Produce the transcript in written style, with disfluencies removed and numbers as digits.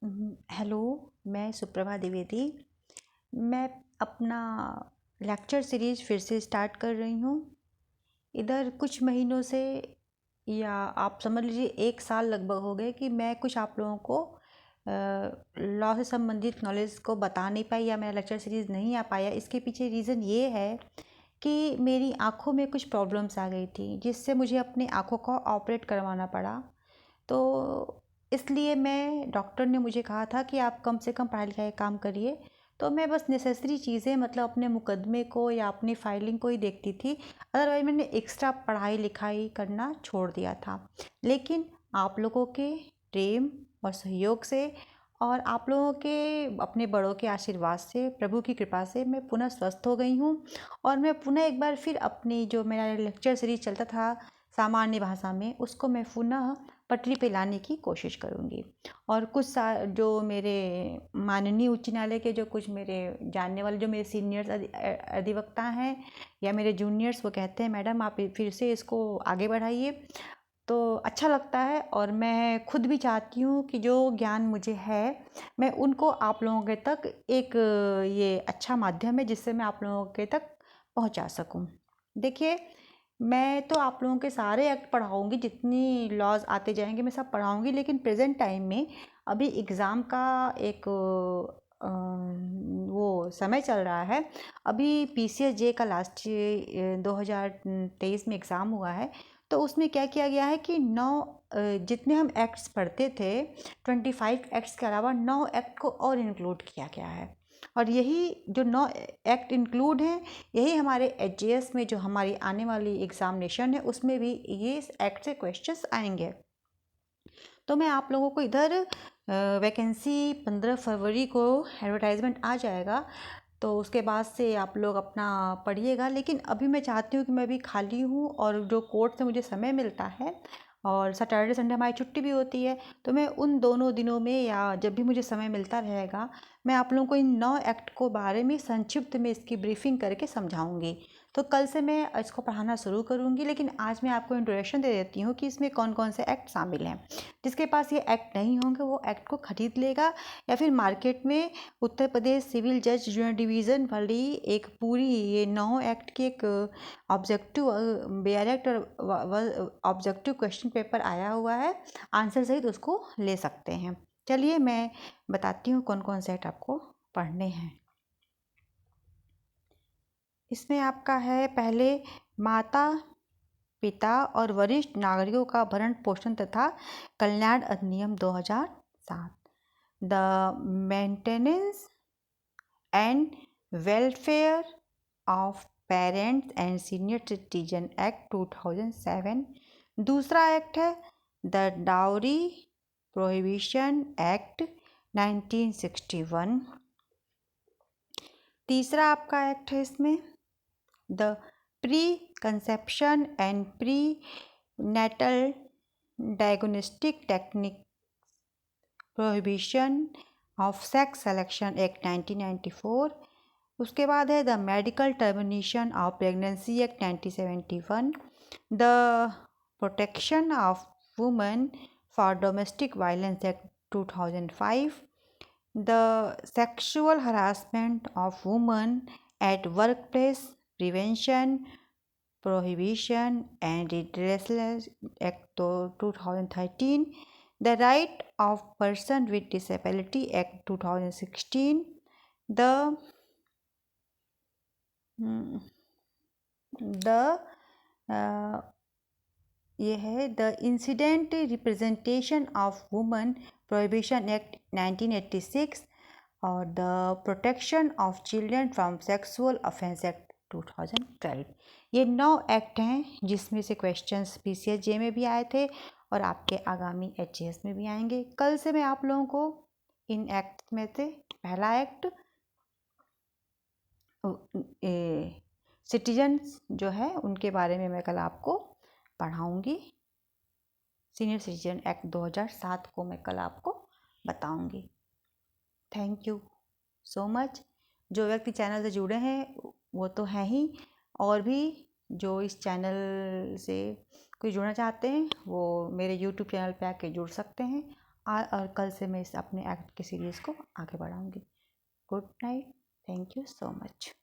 Hello, मैं सुप्रभा द्विवेदी। मैं अपना लेक्चर सीरीज़ फिर से स्टार्ट कर रही हूँ। इधर कुछ महीनों से या आप समझ लीजिए 1 साल लगभग हो गए कि मैं कुछ आप लोगों को लॉ से संबंधित नॉलेज को बता नहीं पाई या मेरा लेक्चर सीरीज़ नहीं आ पाया। इसके पीछे रीज़न ये है कि मेरी आँखों में कुछ प्रॉब्लम्स आ गई थी, जिससे मुझे अपनी आँखों का ऑपरेट करवाना पड़ा। तो इसलिए मैं डॉक्टर ने मुझे कहा था कि आप कम से कम पढ़ाई लिखाई का काम करिए। तो मैं बस नेसेसरी चीज़ें मतलब अपने मुकदमे को या अपनी फाइलिंग को ही देखती थी। अदरवाइज़ मैंने एक्स्ट्रा पढ़ाई लिखाई करना छोड़ दिया था। लेकिन आप लोगों के प्रेम और सहयोग से और आप लोगों के अपने बड़ों के आशीर्वाद से, प्रभु की कृपा से मैं पुनः स्वस्थ हो गई हूँ और मैं पुनः एक बार फिर अपनी जो मेरा लेक्चर सीरीज चलता था सामान्य भाषा में, उसको मैं पुनः पटरी पे लाने की कोशिश करूँगी। और कुछ जो मेरे माननीय उच्च न्यायालय के जो कुछ मेरे जानने वाले जो मेरे सीनियर्स अधिवक्ता हैं या मेरे जूनियर्स, वो कहते हैं मैडम आप फिर से इसको आगे बढ़ाइए, तो अच्छा लगता है। और मैं खुद भी चाहती हूँ कि जो ज्ञान मुझे है मैं उनको आप लोगों के तक एक ये अच्छा माध्यम है जिससे मैं आप लोगों के तक पहुँचा सकूँ। देखिए, मैं तो आप लोगों के सारे एक्ट पढ़ाऊँगी, जितनी लॉज आते जाएंगे मैं सब पढ़ाऊँगी, लेकिन प्रेजेंट टाइम में अभी एग्ज़ाम का एक वो समय चल रहा है। अभी PCSJ का लास्ट 2023 में एग्ज़ाम हुआ है। तो उसमें क्या किया गया है कि 9 जितने हम एक्ट्स पढ़ते थे, 25 एक्ट्स के अलावा 9 एक्ट को और इंक्लूड किया गया है। और यही जो 9 एक्ट इंक्लूड हैं, यही हमारे HJS में जो हमारी आने वाली एग्ज़ामिनेशन है उसमें भी ये एक्ट से क्वेश्चंस आएंगे। तो मैं आप लोगों को इधर वैकेंसी 15 फरवरी को एडवर्टाइजमेंट आ जाएगा, तो उसके बाद से आप लोग अपना पढ़िएगा। लेकिन अभी मैं चाहती हूँ कि मैं भी खाली हूँ और जो कोर्ट से मुझे समय मिलता है और सैटरडे संडे हमारी छुट्टी भी होती है, तो मैं उन दोनों दिनों में या जब भी मुझे समय मिलता रहेगा मैं आप लोगों को इन 9 एक्ट को बारे में संक्षिप्त में इसकी ब्रीफिंग करके समझाऊंगी। तो कल से मैं इसको पढ़ाना शुरू करूंगी, लेकिन आज मैं आपको इंट्रोडक्शन दे देती हूँ कि इसमें कौन कौन से एक्ट शामिल हैं। जिसके पास ये एक्ट नहीं होंगे वो एक्ट को खरीद लेगा या फिर मार्केट में उत्तर प्रदेश सिविल जज जूनियर डिवीज़न वाली एक पूरी ये 9 एक्ट की एक ऑब्जेक्टिव डायरेक्ट और ऑब्जेक्टिव क्वेश्चन पेपर आया हुआ है, आंसर सहित उसको ले सकते हैं। चलिए मैं बताती हूँ कौन कौन से एक्ट आपको पढ़ने हैं। इसमें आपका है पहले माता पिता और वरिष्ठ नागरिकों का भरण पोषण तथा कल्याण अधिनियम 2007, the maintenance and welfare of parents and senior citizen act 2007। दूसरा एक्ट है द डाउरी प्रोहिबिशन एक्ट 1961। तीसरा आपका एक्ट है इसमें the pre conception and pre natal diagnostic technique prohibition of sex selection act 1994। उसके बाद है the medical termination of pregnancy act 1971, the protection of women for domestic violence act 2005, the sexual harassment of women at workplace prevention prohibition and redress act 2013, the right of person with disability act 2016, the ये है the incident representation of women prohibition act 1986 और the protection of children from sexual offence act 2012। ये 9 act हैं जिसमें से questions PCSJ में भी आए थे और आपके आगामी HJS में भी आएंगे। कल से मैं आप लोगों को इन एक्ट में से पहला एक्ट सिटीजन्स जो है उनके बारे में मैं कल आपको पढ़ाऊँगी। सीनियर सिटीजन एक्ट 2007 को मैं कल आपको बताऊँगी। Thank you so much. जो व्यक्ति चैनल से जुड़े हैं वो तो हैं ही, और भी जो इस चैनल से कोई जुड़ना चाहते हैं वो मेरे YouTube चैनल पे आके जुड़ सकते हैं। और कल से मैं इस अपने एक्ट की सीरीज़ को आगे बढ़ाऊँगी। Good night. Thank you so much.